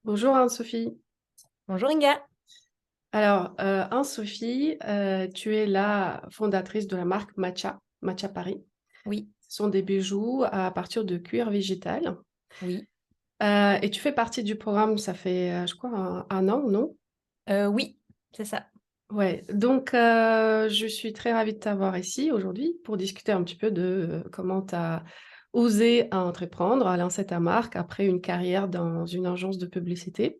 Bonjour Anne-Sophie. Bonjour Inga. Alors, Anne-Sophie, tu es la fondatrice de la marque Matcha, Matcha Paris. Oui, Ce sont des bijoux à partir de cuir végétal. oui, Et tu fais partie du programme, ça fait, je crois, un an, non? oui, c'est ça. Ouais, donc je suis très ravie de t'avoir ici aujourd'hui pour discuter un petit peu de comment tu as osé entreprendre, à lancer ta marque après une carrière dans une agence de publicité.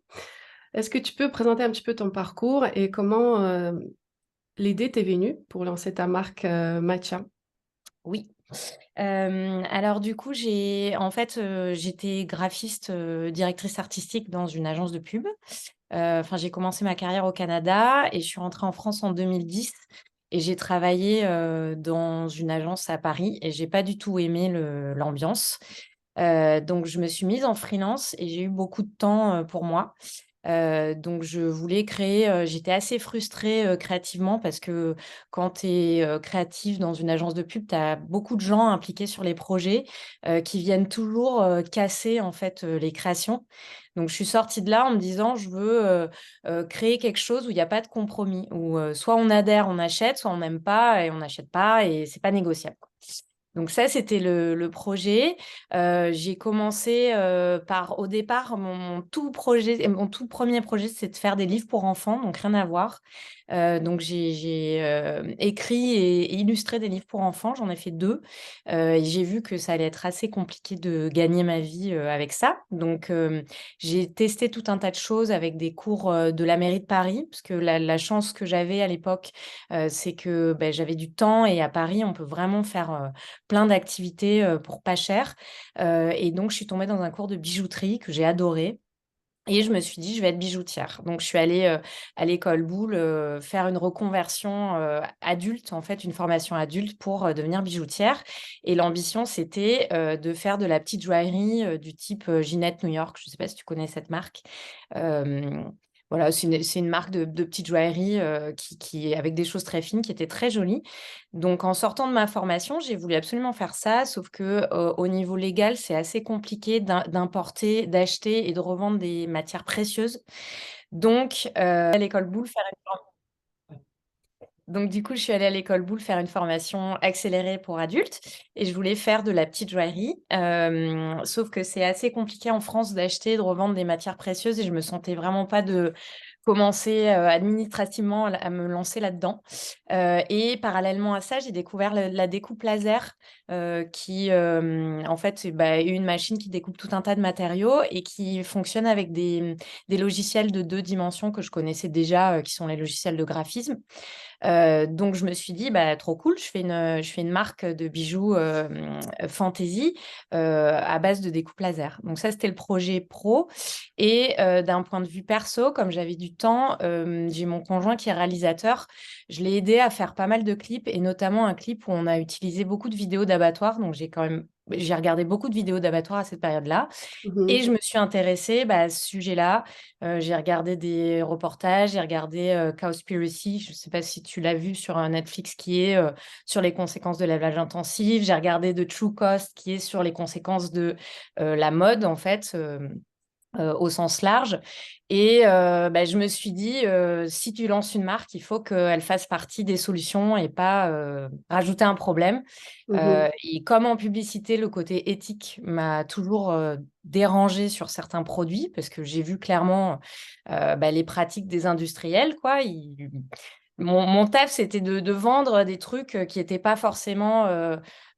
Est-ce que tu peux présenter un petit peu ton parcours et comment l'idée t'est venue pour lancer ta marque Matcha? Oui. Alors du coup, j'étais graphiste, directrice artistique dans une agence de pub. Enfin, j'ai commencé ma carrière au Canada et je suis rentrée en France en 2010 et j'ai travaillé, dans une agence à Paris et j'ai pas du tout aimé le l'ambiance. Donc je me suis mise en freelance et j'ai eu beaucoup de temps, pour moi. Donc je voulais créer, j'étais assez frustrée, créativement parce que quand tu es, créatif dans une agence de pub, tu as beaucoup de gens impliqués sur les projets, qui viennent toujours, casser en fait, les créations. Donc je suis sortie de là en me disant: «Je veux, créer quelque chose où il y a pas de compromis, où, soit on adhère, on achète, soit on n'aime pas et on n'achète pas et c'est pas négociable». Donc ça, c'était le projet. J'ai commencé, par au départ, mon tout premier projet, c'est de faire des livres pour enfants, donc rien à voir. Donc j'ai écrit et illustré des livres pour enfants, j'en ai fait 2. Et j'ai vu que ça allait être assez compliqué de gagner ma vie, avec ça. Donc j'ai testé tout un tas de choses avec des cours, de la mairie de Paris, parce que la chance que j'avais à l'époque, c'est que, j'avais du temps et à Paris, on peut vraiment faire, plein d'activités, pour pas cher. Et donc je suis tombée dans un cours de bijouterie que j'ai adoré et je me suis dit: «Je vais être bijoutière». Donc je suis allée, à l'école Boulle, faire une reconversion, adulte, en fait, une formation adulte pour, devenir bijoutière et l'ambition, c'était, de faire de la petite joaillerie, du type, Ginette New York. Je ne sais pas si tu connais cette marque? Hem, voilà, c'est une marque de petite joaillerie, qui avec des choses très fines, qui était très jolie. Donc en sortant de ma formation, j'ai voulu absolument faire ça, sauf que, au niveau légal, c'est assez compliqué d'importer, d'acheter et de revendre des matières précieuses. Donc, à l'école Boulle faire une for donc du coup, je suis allée à l'école Boulle faire une formation accélérée pour adultes et je voulais faire de la petite joaillerie. Sauf que c'est assez compliqué en France d'acheter et de revendre des matières précieuses et je me sentais vraiment pas de commencer, administrativement à me lancer là-dedans. Et parallèlement à ça, j'ai découvert la découpe laser, qui, en fait, c'est, une machine qui découpe tout un tas de matériaux et qui fonctionne avec des logiciels de 2 dimensions que je connaissais déjà, qui sont les logiciels de graphisme. Donc je me suis dit: «Bah, trop cool, je fais une marque de bijoux, fantaisie, à base de découpe laser». Donc ça, c'était le projet pro et d'un point de vue perso, comme j'avais du temps, j'ai mon conjoint qui est réalisateur. Je l'ai aidé à faire pas mal de clips et notamment un clip où on a utilisé beaucoup de vidéos d'abattoirs. Donc j'ai regardé beaucoup de vidéos d'abattoirs à cette période-là et Mhm. je me suis intéressée, à ce sujet-là. J'ai regardé des reportages, j'ai regardé, Cowspiracy, je ne sais pas si tu l'as vu sur, Netflix, qui est, sur les conséquences de l'élevage intensif. J'ai regardé The True Cost, qui est sur les conséquences de, la mode, en fait, au sens large et je me suis dit, «Si tu lances une marque, il faut qu'elle fasse partie des solutions et pas, rajouter un problème». Mhm. Et comme en publicité, le côté éthique m'a toujours, dérangée sur certains produits parce que j'ai vu clairement, les pratiques des industriels, quoi. Mon taf, c'était de vendre des trucs, qui étaient pas forcément,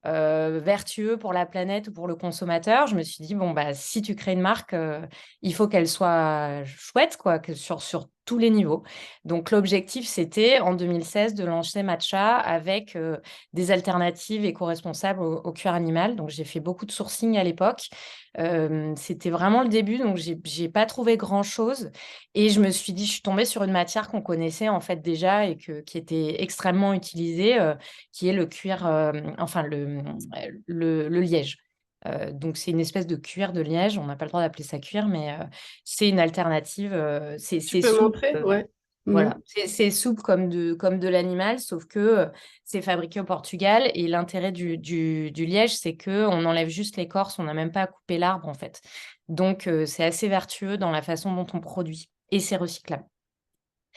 vertueux pour la planète ou pour le consommateur. Je me suis dit: «Bon, si tu crées une marque, il faut qu'elle soit chouette, quoi, que sur tous les niveaux». Donc l'objectif, c'était en 2016 de lancer Matcha avec, des alternatives éco-responsables au cuir animal. Donc j'ai fait beaucoup de sourcing à l'époque. C'était vraiment le début, donc j'ai pas trouvé grand-chose et je me suis dit je suis tombée sur une matière qu'on connaissait en fait déjà et qui était extrêmement utilisée, qui est le cuir, enfin le liège. Donc c'est une espèce de cuir de liège, on n'a pas le droit d'appeler ça cuir, mais c'est une alternative, Tu c'est peux souple, montrer? Ouais. Voilà, c'est souple comme de l'animal, sauf que c'est fabriqué au Portugal. Et l'intérêt du liège, c'est qu'on enlève juste l'écorce, on n'a même pas à couper l'arbre, en fait. Donc, c'est assez vertueux dans la façon dont on produit et c'est recyclable.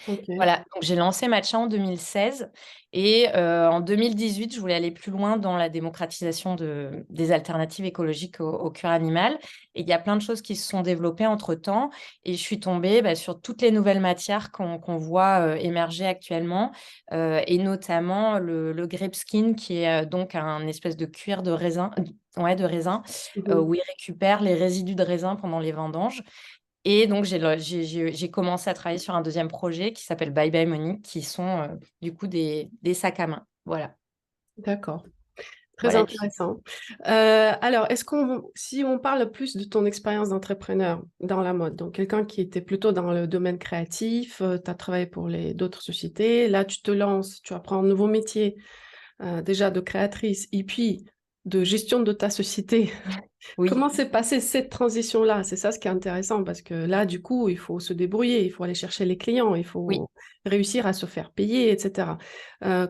OK. Voilà, donc j'ai lancé Matcha en 2016 et en 2018, je voulais aller plus loin dans la démocratisation des alternatives écologiques au cure animal. Et il y a plein de choses qui se sont développées entre-temps et je suis tombée, sur toutes les nouvelles matières qu'on voit, émerger actuellement, et notamment le grape skin qui est, donc un espèce de cuir de raisin, ouais, de raisin, Mmh. où ils récupèrent les résidus de raisin pendant les vendanges. Et donc j'ai commencé à travailler sur un deuxième projet qui s'appelle Bye Bye Money, qui sont, du coup des sacs à main. Voilà, D'accord, très voilà. intéressant. Alors, si on parle plus de ton expérience d'entrepreneur dans la mode, donc quelqu'un qui était plutôt dans le domaine créatif, tu as travaillé pour d'autres sociétés, là tu te lances, tu apprends un nouveau métier, déjà de créatrice et puis de gestion de ta société. Oui, Comment s'est passée cette transition-là? C'est ça ce qui est intéressant parce que là, du coup, il faut se débrouiller, il faut aller chercher les clients, il oui. faut réussir à se faire payer, etc.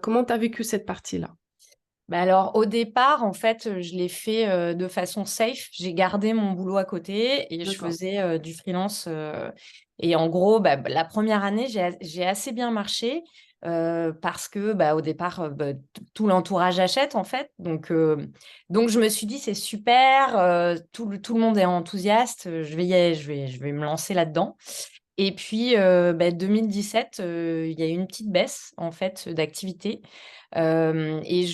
Comment tu as vécu cette partie-là? Bah, alors au départ, en fait, je l'ai fait, de façon safe. J'ai gardé mon boulot à côté et je D'accord. faisais, du freelance, et en gros, la première année, j'ai assez bien marché, parce que, au départ, tout l'entourage achète, en fait. Donc je me suis dit: «C'est super, tout le monde est enthousiaste, je vais me lancer là-dedans». Et puis, 2017, il y a eu une petite baisse, en fait, d'activité. Et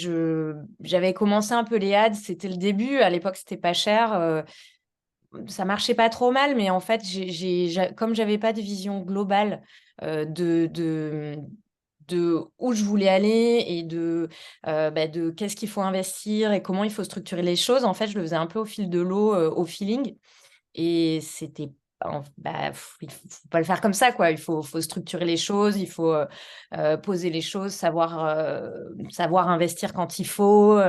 j'avais commencé un peu les ads, c'était le début. À l'époque, c'était pas cher, ça marchait pas trop mal, mais en fait, comme j'avais pas de vision globale, de où je voulais aller et de qu'est-ce qu'il faut investir et comment il faut structurer les choses, en fait, je le faisais un peu au fil de l'eau, au feeling. Et c'était il faut pas le faire comme ça, quoi. Il faut structurer les choses, il faut, poser les choses, savoir investir quand il faut,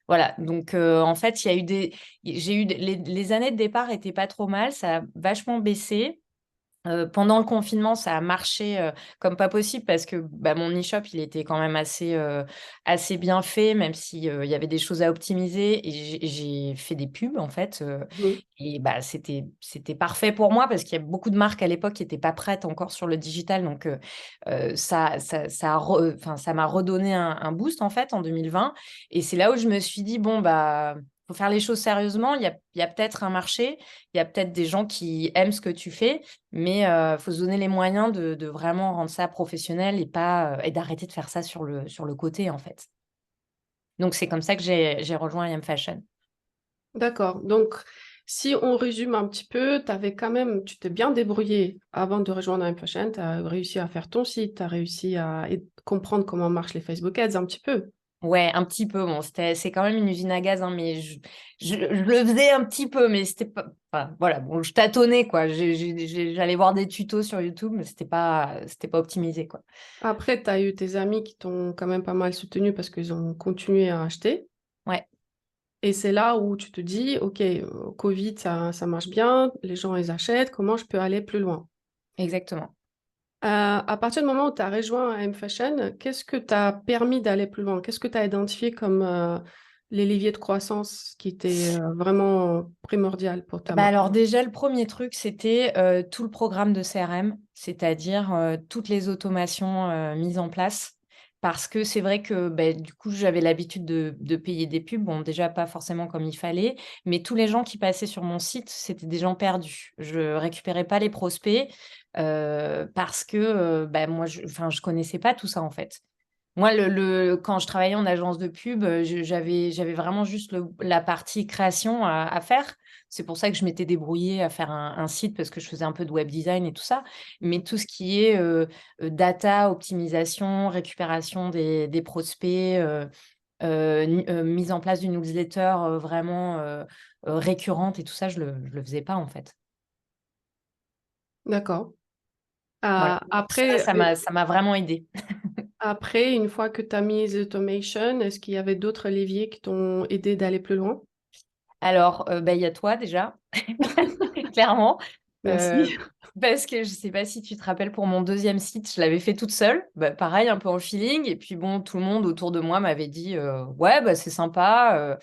voilà. Donc en fait, il y a eu des j'ai eu des les années de départ étaient pas trop mal, ça a vachement baissé. Pendant le confinement, ça a marché, comme pas possible parce que, mon e-shop, il était quand même assez bien fait, même si, il y avait des choses à optimiser et j'ai fait des pubs, en fait, Mhm. et c'était parfait pour moi parce qu'il y a beaucoup de marques à l'époque qui étaient pas prêtes encore sur le digital donc ça m'a redonné un boost, en fait, en 2020 et c'est là où je me suis dit: «Bon, faut faire les choses sérieusement. Il y a peut-être un marché, il y a peut-être des gens qui aiment ce que tu fais, mais faut se donner les moyens de vraiment rendre ça professionnel et pas, et d'arrêter de faire ça sur le côté, en fait. Donc c'est comme ça que j'ai rejoint IM Fashion. D'accord. Donc, si on résume un petit peu, tu t'es bien débrouillé avant de rejoindre InFashion, tu as réussi à faire ton site, tu as réussi à comprendre comment marchent les Facebook Ads un petit peu. Ouais, un petit peu, bon, c'est quand même une usine à gaz, hein, mais je le faisais un petit peu, mais c'était pas enfin, voilà, bon, je tâtonnais, quoi. J'allais voir des tutos sur YouTube, mais c'était pas optimisé, quoi. Après, tu as eu tes amis qui t'ont quand même pas mal soutenu parce qu'ils ont continué à acheter. Ouais, Et c'est là où tu te dis, OK, Covid, ça marche bien, les gens, ils achètent, comment je peux aller plus loin? exactement. À partir du moment où tu as rejoint M Fashion, qu'est-ce que t'a permis d'aller plus loin? Qu'est-ce que tu as identifié comme les leviers de croissance qui étaient vraiment primordial pour ta marque? Alors déjà, le premier truc, c'était, tout le programme de CRM, c'est-à-dire, toutes les automations, mises en place. Parce que c'est vrai que, du coup, j'avais l'habitude de payer des pubs. Bon, déjà pas forcément comme il fallait, mais tous les gens qui passaient sur mon site, c'était des gens perdus. Je récupérais pas les prospects, parce que, moi, je connaissais pas tout ça, en fait. Moi, quand je travaillais en agence de pub, j'avais vraiment juste la partie création à faire. C'est pour ça que je m'étais débrouillée à faire un site parce que je faisais un peu de web design et tout ça. Mais tout ce qui est, data, optimisation, récupération des prospects, mise en place d'une newsletter, vraiment, récurrente et tout ça, je le faisais pas, en fait. D'accord. Voilà. Ça, Après, ça m'a vraiment aidée. après, une fois que tu as mis les automation, est-ce qu'il y avait d'autres leviers qui t'ont aidé d'aller plus loin? Alors, il y a toi déjà, clairement. Heu, Merci. Parce que je sais pas si tu te rappelles, pour mon deuxième site, je l'avais fait toute seule. Bah, pareil, un peu en feeling et puis bon, tout le monde autour de moi m'avait dit: «Ouais, bah, c'est sympa,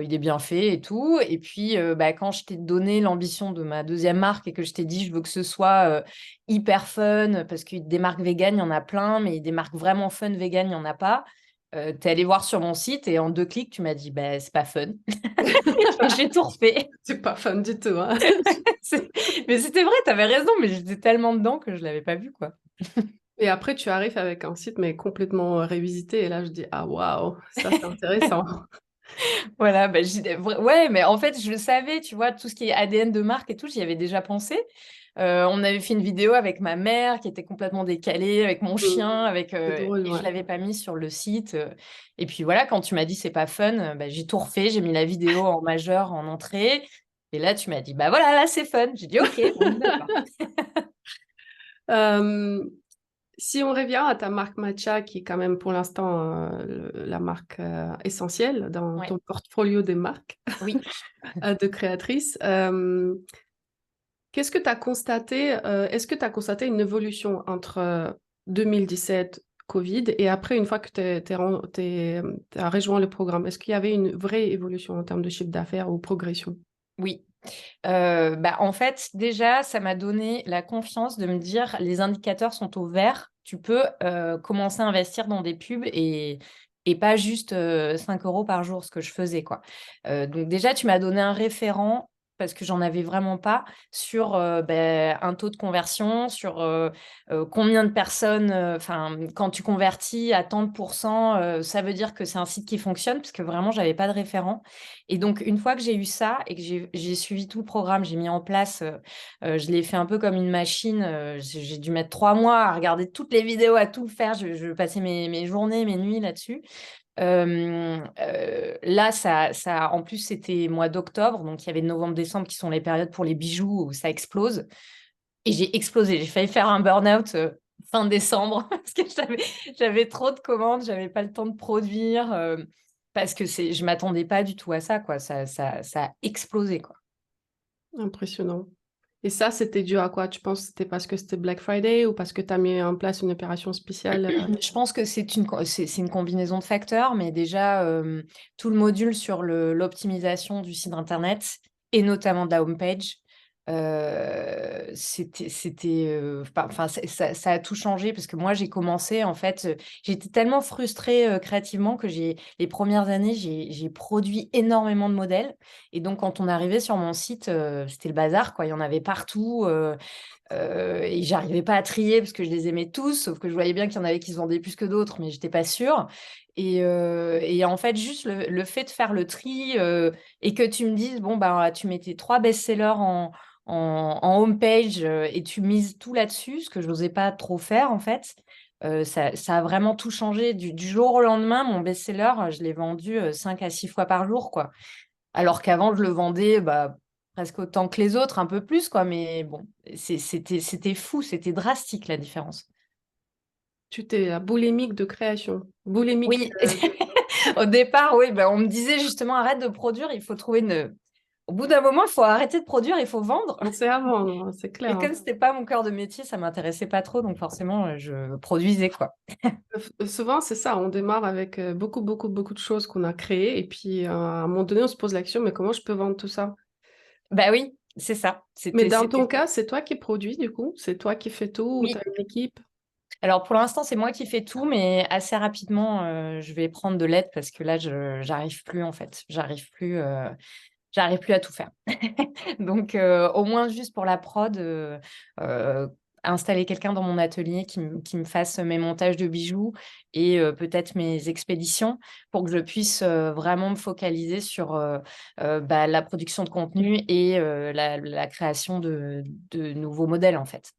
il est bien fait et tout» et puis, bah, quand je t'ai donné l'ambition de ma deuxième marque et que je t'ai dit: «Je veux que ce soit, hyper fun», parce que des marques véganes, il y en a plein, mais des marques vraiment fun véganes, il y en a pas. Tu es allée voir sur mon site et en 2 clics, tu m'as dit: «Bah, c'est pas fun». Donc j'ai tout refait. C'est pas fun du tout, hein. C'est mais c'était vrai, tu avais raison, mais j'étais tellement dedans que je l'avais pas vu, quoi. Et après, tu arrives avec un site, mais complètement révisité. Et là, je dis, ah waouh, ça c'est intéressant. Voilà, bah, ouais, mais en fait, je le savais, tu vois? Tout ce qui est ADN de marque et tout, j'y avais déjà pensé. On avait fait une vidéo avec ma mère qui était complètement décalée, avec mon Mm. chien, C'est drôle, et je ouais. l'avais pas mis sur le site, et puis voilà, quand tu m'as dit: «C'est pas fun», bah, j'ai tout refait, j'ai mis la vidéo en majeur en entrée et là, tu m'as dit: «Bah, voilà, là, c'est fun». J'ai dit: «OK, bon, d'accord». Euh, Si on revient à ta marque Matcha, qui est quand même pour l'instant la marque essentielle dans Ouais, ton portfolio des marques oui. de créatrice, qu'est-ce que tu as constaté, est-ce que tu as constaté une évolution entre 2017, Covid, et après, une fois que tu as rejoint le programme, est-ce qu'il y avait une vraie évolution en termes de chiffre d'affaires ou progression? Oui. Bah, en fait, déjà, ça m'a donné la confiance de me dire: «Les indicateurs sont au vert, tu peux, commencer à investir dans des pubs et pas juste, 5 € par jour», ce que je faisais, quoi. Donc déjà, tu m'as donné un référent parce que j'en avais vraiment pas sur, un taux de conversion, sur, combien de personnes, enfin, quand tu convertis à tant de pourcents, ça veut dire que c'est un site qui fonctionne, parce que vraiment j'avais pas de référent et donc une fois que j'ai eu ça et que j'ai suivi tout le programme, j'ai mis en place, je l'ai fait un peu comme une machine, j'ai dû mettre 3 mois à regarder toutes les vidéos, à tout faire. Je passais mes journées, mes nuits là-dessus. Là, ça en plus, c'était mois d'octobre, donc il y avait novembre-décembre qui sont les périodes pour les bijoux où ça explose et j'ai explosé. J'ai failli faire un burn-out, fin décembre parce que j'avais trop de commandes, j'avais pas le temps de produire, parce que je m'attendais pas du tout à ça, quoi. Ça a explosé, quoi. Impressionnant. Et ça, c'était dû à quoi? Tu penses que c'était parce que c'était Black Friday ou parce que tu as mis en place une opération spéciale? Je pense que c'est une combinaison de facteurs, mais déjà, tout le module sur l'optimisation du site internet et notamment de la homepage, enfin, ça a tout changé parce que moi, j'ai commencé en fait, j'étais tellement frustrée, créativement que les premières années, j'ai produit énormément de modèles et donc quand on arrivait sur mon site, c'était le bazar, quoi. Il y en avait partout, et j'arrivais pas à trier parce que je les aimais tous, sauf que je voyais bien qu'il y en avait qui se vendaient plus que d'autres, mais j'étais pas sûre et en fait, juste le fait de faire le tri, et que tu me dises: «Bon, bah, tu mets tes 3 best-sellers en homepage, et tu mises tout là-dessus», ce que je n'osais pas trop faire, en fait. Ça a vraiment tout changé. Du jour au lendemain, mon best-seller, je l'ai vendu, 5 à 6 fois par jour, quoi. Alors qu'avant, je le vendais, bah, presque autant que les autres, un peu plus, quoi, mais bon, c'était fou, c'était drastique la différence. Tu t'es la boulimique de création. Boulimique. Oui, au départ, oui, bah, on me disait justement: «Arrête de produire, il faut trouver une» au bout d'un moment, il faut arrêter de produire, il faut vendre On sait à vendre, c'est et clair, hein. comme c'était pas mon cœur de métier, ça m'intéressait pas trop, donc forcément, je produisais, quoi. Souvent, c'est ça, on démarre avec beaucoup, beaucoup, beaucoup de choses qu'on a créées, et puis à un moment donné, on se pose la question, mais comment je peux vendre tout ça? Bah oui, c'est ça, Mais c'était dans c'était ton cas, c'est toi qui produis, du coup? C'est toi qui fais tout ou tu oui. as une équipe? Alors pour l'instant, c'est moi qui fais tout, mais assez rapidement, je vais prendre de l'aide parce que là, je j'arrive plus, en fait. J'arrive plus à tout faire. Donc au moins juste pour la prod, heu, installer quelqu'un dans mon atelier qui me fasse mes montages de bijoux et peut-être mes expéditions pour que je puisse, vraiment me focaliser sur, bah, la production de contenu et la création de nouveaux modèles, en fait.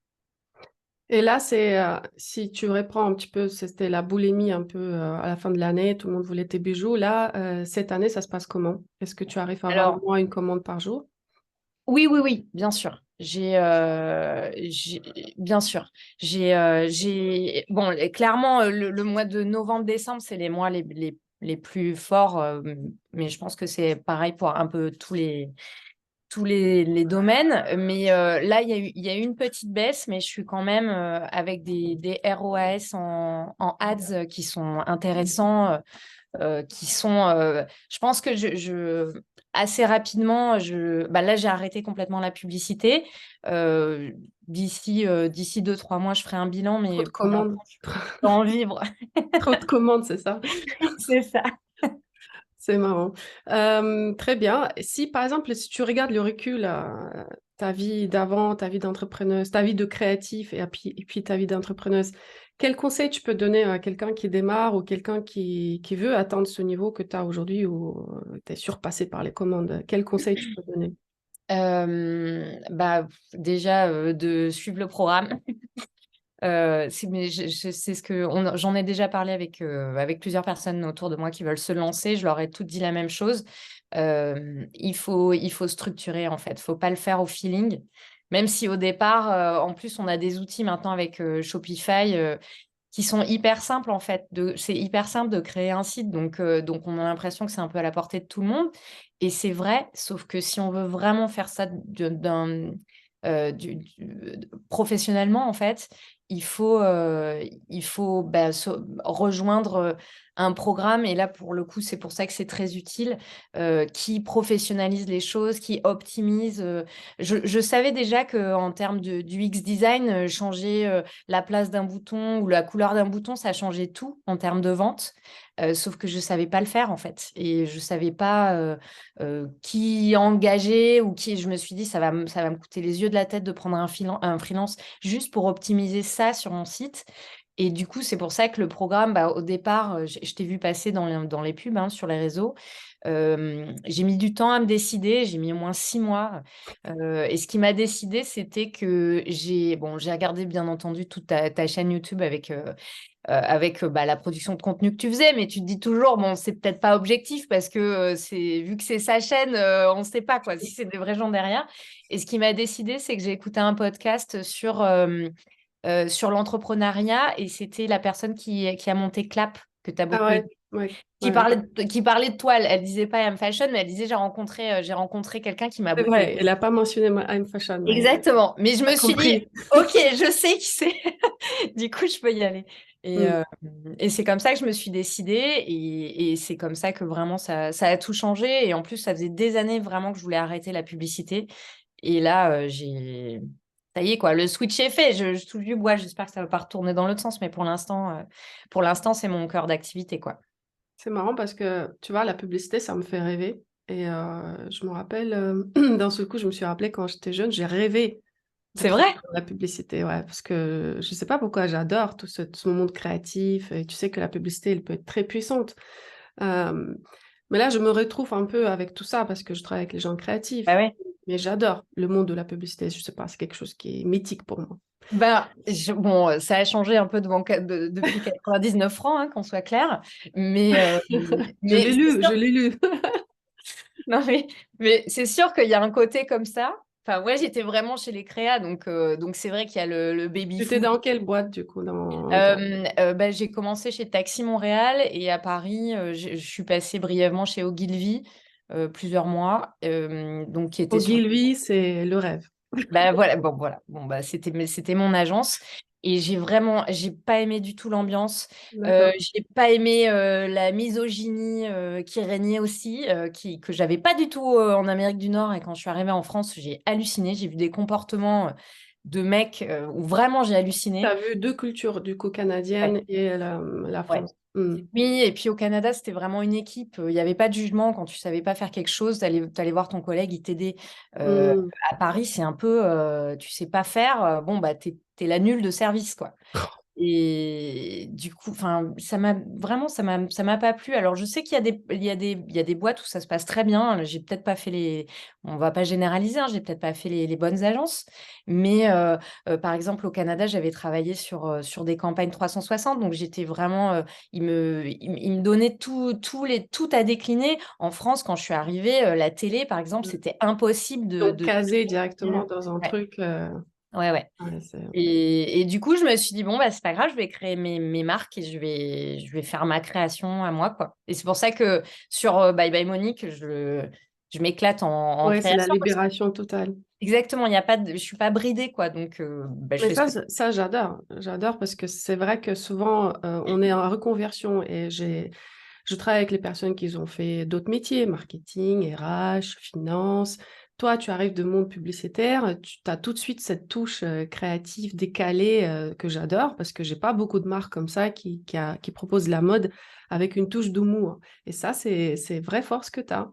Et là, c'est si tu reprends un petit peu, c'était la boulimie un peu à la fin de l'année, tout le monde voulait tes bijoux. Là, cette année, ça se passe comment? Est-ce que tu arrives à avoir au Alors moins une commande par jour? oui, oui, oui, bien sûr. J'ai bien sûr. J'ai bon, et clairement, le mois de novembre-décembre, c'est les mois les plus forts, mais je pense que c'est pareil pour un peu tous les tous les domaines. Mais là, il y a eu une petite baisse, mais je suis quand même avec des ROAS en ads qui sont intéressants, qui sont. Je pense que assez rapidement, bah là, j'ai arrêté complètement la publicité. Euh, d'ici 2-3 mois, je ferai un bilan, Trop mais de pour commandes. l'instant, je peux en vivre. Trop de commandes, c'est ça? C'est ça. C'est marrant. Très bien. Si, par exemple, si tu regardes le recul, ta vie d'avant, ta vie d'entrepreneuse, ta vie de créatif et puis ta vie d'entrepreneuse, quel conseil tu peux donner à quelqu'un qui démarre ou quelqu'un qui veut atteindre ce niveau que tu as aujourd'hui où tu es surpassé par les commandes? Quel conseil tu peux donner? Bah, déjà, de suivre le programme. Mais c'est j'en ai déjà parlé avec plusieurs personnes autour de moi qui veulent se lancer. Je leur ai toutes dit la même chose. Il faut structurer, en fait. Il ne faut pas le faire au feeling. Même si au départ, en plus, on a des outils maintenant avec Shopify qui sont hyper simples, en fait. C'est hyper simple de créer un site. Donc, on a l'impression que c'est un peu à la portée de tout le monde. Et c'est vrai, sauf que si on veut vraiment faire ça professionnellement, en fait, il faut rejoindre un programme. Et là, pour le coup, c'est pour ça que c'est très utile, qui professionnalise les choses, qui optimise. Je savais déjà qu'en termes du UX design, changer la place d'un bouton ou la couleur d'un bouton, ça changeait tout en termes de vente. Sauf que je ne savais pas le faire, en fait. Et je ne savais pas qui engager ou qui. Je me suis dit, ça va me coûter les yeux de la tête de prendre un freelance juste pour optimiser ça sur mon site. Et du coup, c'est pour ça que le programme, bah, au départ, je t'ai vu passer dans les pubs, hein, sur les réseaux. J'ai mis du temps à me décider, j'ai mis au moins 6 mois. Et ce qui m'a décidé, c'était que j'ai regardé bien entendu toute ta chaîne YouTube avec la production de contenu que tu faisais, mais tu te dis toujours, bon, c'est peut-être pas objectif parce que vu que c'est sa chaîne, on ne sait pas quoi, si c'est des vrais gens derrière. Et ce qui m'a décidé, c'est que j'ai écouté un podcast sur l'entrepreneuriat et c'était la personne qui a monté Clap, que tu as Ah beaucoup ouais, aidé, ouais, qui ouais. parlait qui parlait de toi. Elle disait pas I'm Fashion, mais elle disait j'ai rencontré quelqu'un qui m'a C'est beaucoup vrai, aidé. elle n'a pas mentionné I'm Fashion, mais Exactement. Mais je t'as me suis dit, compris. OK, je sais qui c'est. Du coup, je peux y aller. Et, Mm. euh, et c'est comme ça que je me suis décidée. Et c'est comme ça que vraiment, ça a tout changé. Et en plus, ça faisait des années vraiment que je voulais arrêter la publicité. Et là, ça y est, quoi. Le switch est fait. Je touche du bois. J'espère que ça va pas retourner dans l'autre sens. Mais pour l'instant, c'est mon cœur d'activité, quoi. C'est marrant parce que, tu vois, la publicité, ça me fait rêver. Et je me rappelle, d'un seul coup, je me suis rappelé quand j'étais jeune, j'ai rêvé de C'est travailler vrai? dans la publicité, ouais, parce que je sais pas pourquoi j'adore tout ce monde créatif. Et tu sais que la publicité, elle peut être très puissante. Euh, mais là, je me retrouve un peu avec tout ça parce que je travaille avec les gens créatifs. Bah ouais. Mais j'adore le monde de la publicité. Je sais pas, c'est quelque chose qui est mythique pour moi. Bon, ça a changé un peu depuis 99 francs, hein, qu'on soit clair. Mais, euh, Je mais l'ai c'est lu, je sûr. l'ai lu. Non, mais c'est sûr qu'il y a un côté comme ça. Enfin, moi, j'étais vraiment chez les créas, donc c'est vrai qu'il y a le Tu étais baby-foot. dans quelle boîte, du coup, dans... J'ai commencé chez Taxi Montréal et à Paris, je suis passée brièvement chez Ogilvy plusieurs mois, donc qui était sur. Ogilvy, c'est le rêve. Voilà, bon, voilà. Bon, c'était mon agence et j'ai pas aimé du tout l'ambiance. D'accord. J'ai pas aimé la misogynie qui régnait aussi, que j'avais pas du tout en Amérique du Nord. Et quand je suis arrivée en France, j'ai halluciné. J'ai vu des comportements de mecs où vraiment j'ai Tu halluciné. as vu deux cultures, du coup, Ouais, canadienne et la ouais. France. Hmm. Oui, et puis au Canada, c'était vraiment une équipe. Il n'y avait pas de jugement quand tu savais pas faire quelque chose. T'allais voir ton collègue, il t'aidait. Euh, Hmm. à Paris, c'est un peu, tu sais pas faire. Bon, bah, t'es la nulle de service, quoi. Et du coup, enfin, ça m'a pas plu. Alors, je sais qu'il y a des boîtes où ça se passe très bien. J'ai peut-être pas fait on va pas généraliser, hein, j'ai peut-être pas fait les bonnes agences. Mais par exemple, au Canada, j'avais travaillé sur des campagnes 360. Donc, j'étais vraiment, il me donnait tout à décliner. En France, quand je suis arrivée, la télé, par exemple, c'était impossible Donc, de casé décliner. directement dans un Ouais, truc. ouais, ouais. Ouais, Et du coup, je me suis dit, bon, bah, c'est pas grave, je vais créer mes marques et je vais faire ma création à moi, quoi. Et c'est pour ça que sur Bye Bye Monique, je m'éclate en Ouais, c'est la création parce que libération totale. exactement, il y a pas de je suis pas bridée, quoi, donc bah, je Mais fais ce ça, que ça j'adore. J'adore parce que c'est vrai que souvent, on est en reconversion et je travaille avec les personnes qui ont fait d'autres métiers, marketing, RH, finance. Toi, tu arrives de monde publicitaire, tu as tout de suite cette touche créative décalée que j'adore parce que j'ai pas beaucoup de marques comme ça qui proposent la mode avec une touche d'humour. Et ça, c'est vraie force que tu as.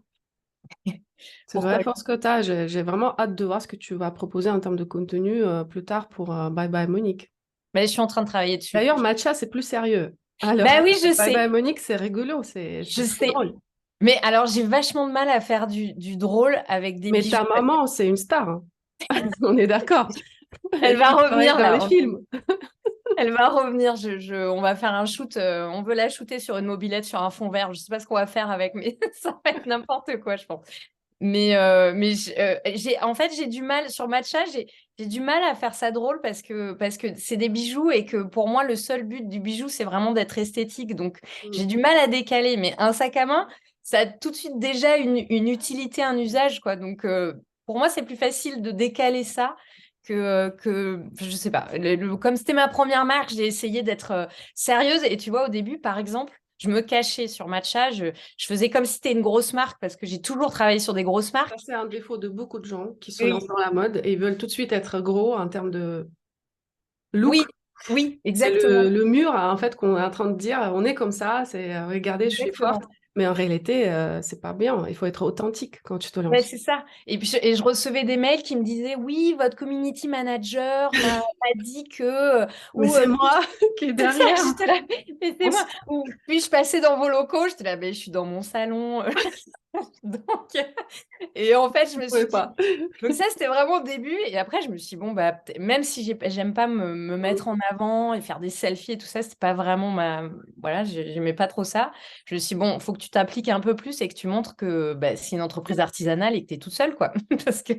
C'est pourquoi vraie force que tu as. J'ai vraiment hâte de voir ce que tu vas proposer en termes de contenu plus tard pour Bye Bye Monique. bah, je suis en train de travailler dessus. D'ailleurs, Matcha, c'est plus sérieux. Alors, Bah, oui, je Bye sais, Bye Monique, c'est rigolo, c'est je très sais. drôle. Mais alors, j'ai vachement de mal à faire du drôle avec des Mais bijoux. ta maman, c'est une star, hein. On est d'accord. Elle Elle va travaille revenir dans les là. films. Elle va revenir. On va faire un shoot. On veut la shooter sur une mobilette, sur un fond vert. Je sais pas ce qu'on va faire avec, mais ça va être n'importe quoi, je pense. En fait, j'ai du mal sur Matcha. J'ai du mal à faire ça drôle parce que c'est des bijoux et que pour moi, le seul but du bijou, c'est vraiment d'être esthétique. Donc, j'ai Mm. du mal à décaler. Mais un sac à main, ça a tout de suite déjà une utilité, un usage, quoi. Donc, pour moi, c'est plus facile de décaler ça que je sais pas. Comme c'était ma première marque, j'ai essayé d'être sérieuse. Et tu vois, au début, par exemple, je me cachais sur Matcha. Je faisais comme si c'était une grosse marque parce que j'ai toujours travaillé sur des grosses Ça, marques. c'est un défaut de beaucoup de gens qui sont lancés Oui, dans la mode et ils veulent tout de suite être gros en termes de look. oui, oui, C'est exactement. le mur, en fait, qu'on est en train de dire, on est comme ça, c'est regardez, je suis forte. Exactement. Mais en réalité, c'est pas bien. Il faut être authentique quand tu te Ouais, lances. c'est ça. Et puis, je recevais des mails qui me disaient, oui, votre community manager m'a dit que, Mais ou c'est moi qui est c'est ça, derrière. j'étais là, mais c'est On moi. s- Ou puis-je passer dans vos locaux? J'étais là, mais je suis dans mon salon. Donc, et en fait, je Je me pouvais suis dit, pas. donc ça, c'était vraiment au début. Et après, je me suis dit, bon, bah, même si j'aime pas me mettre en avant et faire des selfies et tout ça, c'est pas vraiment ma. Voilà, j'aimais pas trop ça. Je me suis dit, bon, faut que tu t'appliques un peu plus et que tu montres que bah, c'est une entreprise artisanale et que tu es toute seule, quoi. Parce que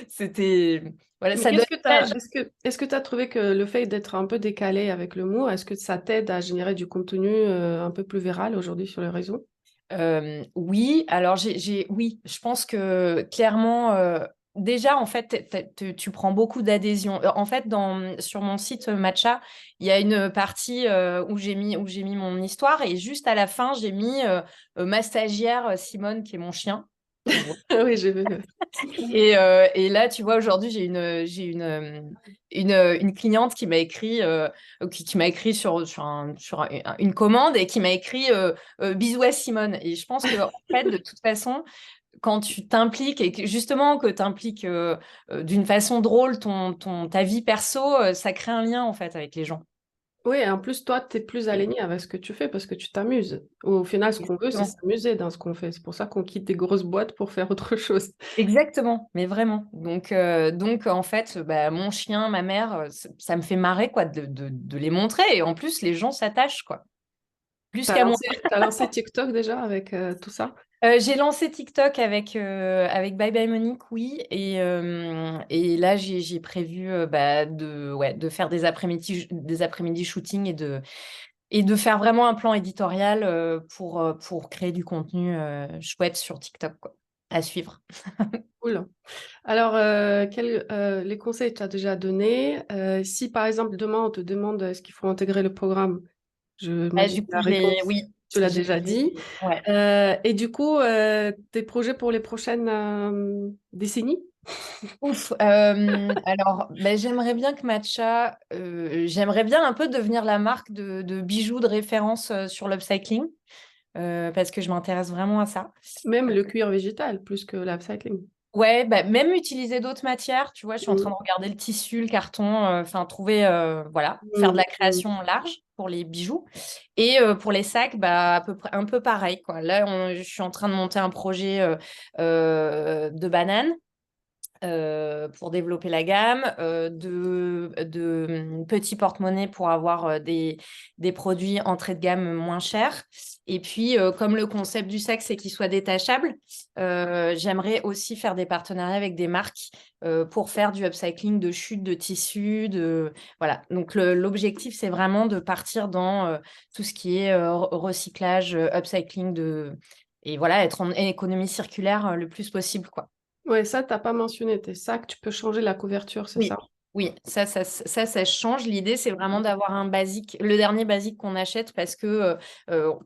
c'était. Voilà, Mais ça donne qu'est-ce que tu l'image. as, est-ce que tu trouvé que le fait d'être un peu décalé avec le mot, est-ce que ça t'aide à générer du contenu un peu plus viral aujourd'hui sur les réseaux? Oui, alors oui, je pense que clairement, déjà, en fait, tu prends beaucoup d'adhésion. En fait, sur mon site Matcha, il y a une partie où j'ai mis mon histoire et juste à la fin, j'ai mis ma stagiaire Simone, qui est mon chien. Oui, j'ai vu. Et là, tu vois, aujourd'hui, j'ai une cliente qui m'a écrit, qui m'a écrit sur une commande et qui m'a écrit bisous à Simone. Et je pense que, en fait, de toute façon, quand tu t'impliques et que justement que tu impliques d'une façon drôle ta vie perso, ça crée un lien, en fait, avec les gens. Oui, et en plus, toi, tu es plus aligné avec ce que tu fais parce que tu t'amuses. Au final, ce qu'on veut, c'est Exactement. s'amuser dans ce qu'on fait. C'est pour ça qu'on quitte des grosses boîtes pour faire autre chose. Exactement, mais vraiment. Donc en fait, bah, mon chien, ma mère, ça me fait marrer quoi de les montrer. Et en plus, les gens s'attachent quoi. Plus qu'à moi. T'as lancé TikTok déjà avec tout ça? J'ai lancé TikTok avec Bye Bye Monique, oui. Et là, j'ai prévu de faire des après-midi shooting et de faire vraiment un plan éditorial pour créer du contenu chouette sur TikTok, quoi, à suivre. Cool. Alors, les conseils que tu as déjà donnés, si par exemple demain on te demande est-ce qu'il faut intégrer le programme, je imagine Du que coup, la réponse, oui, tu l'as j'ai, déjà dit. ouais. Et du coup, tes projets pour les prochaines décennies? Ouf. Alors, ben, j'aimerais bien un peu devenir la marque de bijoux de référence sur l'upcycling, parce que je m'intéresse vraiment à ça. Même le cuir végétal, plus que l'upcycling. Ouais, bah, même utiliser d'autres matières, tu vois, je suis en train de Mm. regarder le tissu, le carton, enfin trouver, voilà, faire de Mm, la mm. création large pour les bijoux. Et pour les sacs, bah, à peu près, un peu pareil, quoi. Là, je suis en train de monter un projet de bananes. Pour développer la gamme, de petits porte-monnaies pour avoir des produits entrée de gamme moins chers. Et puis, comme le concept du sac, c'est qu'il soit détachable, j'aimerais aussi faire des partenariats avec des marques pour faire du upcycling de chutes de tissus. Voilà. Donc, l'objectif, c'est vraiment de partir dans tout ce qui est recyclage, upcycling et voilà, être en économie circulaire le plus possible, quoi. Ouais, ça, t'as pas mentionné. Tes sacs, tu peux changer la couverture, c'est Oui, ça? oui, ça change. L'idée, c'est vraiment d'avoir un basique, le dernier basique qu'on achète parce que,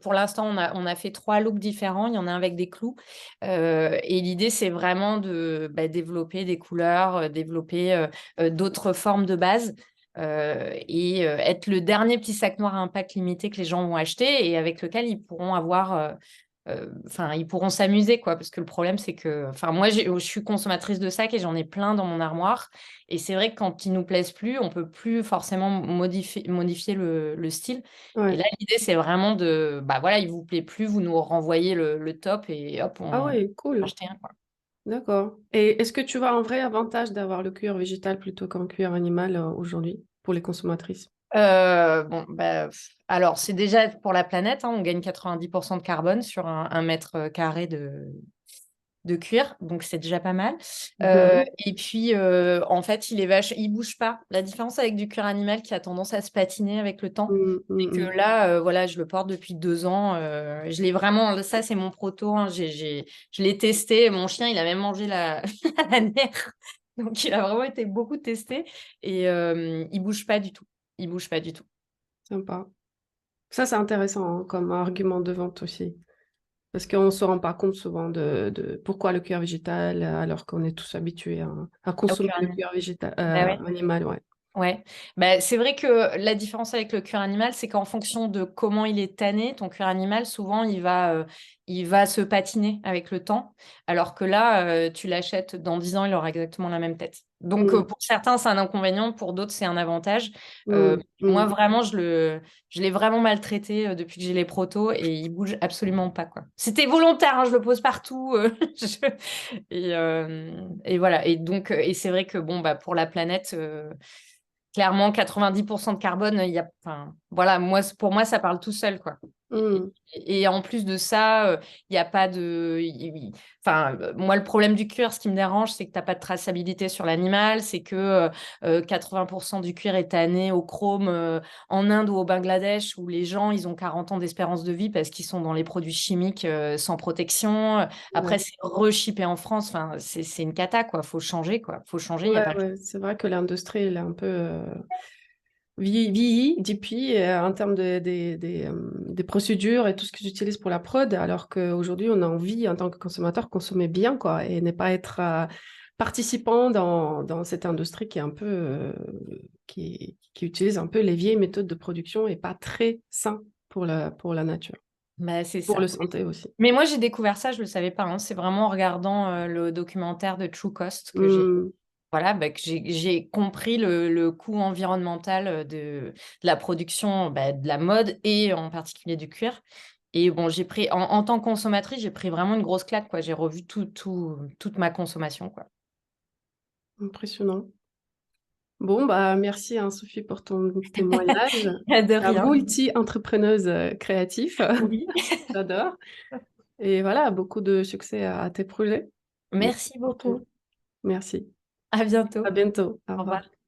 pour l'instant, on a fait 3 looks différents. Il y en a un avec des clous, et l'idée, c'est vraiment de, développer des couleurs, développer, d'autres formes de base, et être le dernier petit sac noir à impact limité que les gens vont acheter et avec lequel ils pourront avoir, enfin, ils pourront s'amuser, quoi. Parce que le problème, c'est que enfin, moi, je suis consommatrice de sacs et j'en ai plein dans mon armoire et c'est vrai que quand ils nous plaisent plus, on peut plus forcément modifier le style et Ouais. là, l'idée, c'est vraiment de, voilà, il vous plaît plus, vous nous renvoyez le top et hop, Ah on ouais, cool. acheter un, quoi. D'accord. Et est-ce que tu vois un vrai avantage d'avoir le cuir végétal plutôt qu'un cuir animal aujourd'hui pour les consommatrices? Bon, alors c'est déjà pour la planète, hein, on gagne 90 de carbone sur un mètre carré de cuir, donc c'est déjà pas mal. Mhm. Et puis, en fait, il bouge pas. La différence avec du cuir animal qui a tendance à se patiner avec le temps, Mm, c'est mm, que mm. là, voilà, je le porte depuis 2 ans, je l'ai vraiment ça, c'est mon proto, hein, je l'ai testé. Mon chien, il a même mangé la la nerf, donc il a vraiment été beaucoup testé et il bouge pas du tout. Il bouge pas du tout. Sympa. Ça, c'est intéressant hein, comme argument de vente aussi. Parce qu'on ne se rend pas compte souvent de pourquoi le cuir végétal, alors qu'on est tous habitués à Au consommer cuir le animal. cuir végétal, Bah ouais. animal, ouais. Ouais, c'est vrai que la différence avec le cuir animal, c'est qu'en fonction de comment il est tanné, ton cuir animal, souvent, il va se patiner avec le temps, alors que là, tu l'achètes dans 10 ans, il aura exactement la même tête. Donc, Mm, pour certains, c'est un inconvénient, pour d'autres, c'est un avantage. mm, Moi, mm. vraiment, je l'ai vraiment maltraité depuis que j'ai les protos et il bouge absolument pas, quoi. C'était volontaire, hein, je le pose partout, et voilà. Et donc, et c'est vrai que bon, pour la planète, clairement, 90 de carbone, il y a enfin, voilà, pour moi, ça parle tout seul, quoi. Et Mm. et en plus de ça, il y a pas de i enfin, moi, le problème du cuir, ce qui me dérange, c'est que tu as pas de traçabilité sur l'animal. C'est que, 80 du cuir est tanné au chrome, en Inde ou au Bangladesh, où les gens, ils ont 40 ans d'espérance de vie parce qu'ils sont dans les produits chimiques, sans protection. Après, Ouais. c'est rechippé en France. Enfin, c'est une cata, quoi. Faut changer, quoi. Faut changer, il y a Ouais, pas le ouais, c'est vrai que l'industrie, elle est un peu vieilli depuis en termes des procédures et tout ce qu'ils utilisent pour la prod, alors qu'aujourd'hui, on a envie, en tant que consommateur, consommer bien, quoi, et ne pas être participant dans cette industrie qui est un peu, qui utilise un peu les vieilles méthodes de production et pas très sain pour la nature, c'est pour ça. la santé aussi. Mais moi, j'ai découvert ça, je le savais pas, hein. C'est vraiment en regardant, le documentaire de True Cost que j'ai Hmm, voilà, que j'ai compris le coût environnemental, de la production, de la mode et en particulier du cuir et bon, j'ai pris en tant que consommatrice, j'ai pris vraiment une grosse claque, quoi. J'ai revu toute ma consommation, quoi. impressionnant. Bon, bah, merci hein, Sophie pour ton témoignage. De La rien. multi-entrepreneuse créative, Oui. j'adore. Et voilà, beaucoup de succès à tes projets. Merci Merci pour tout. beaucoup. Merci. À bientôt. À bientôt. Au Au revoir. revoir.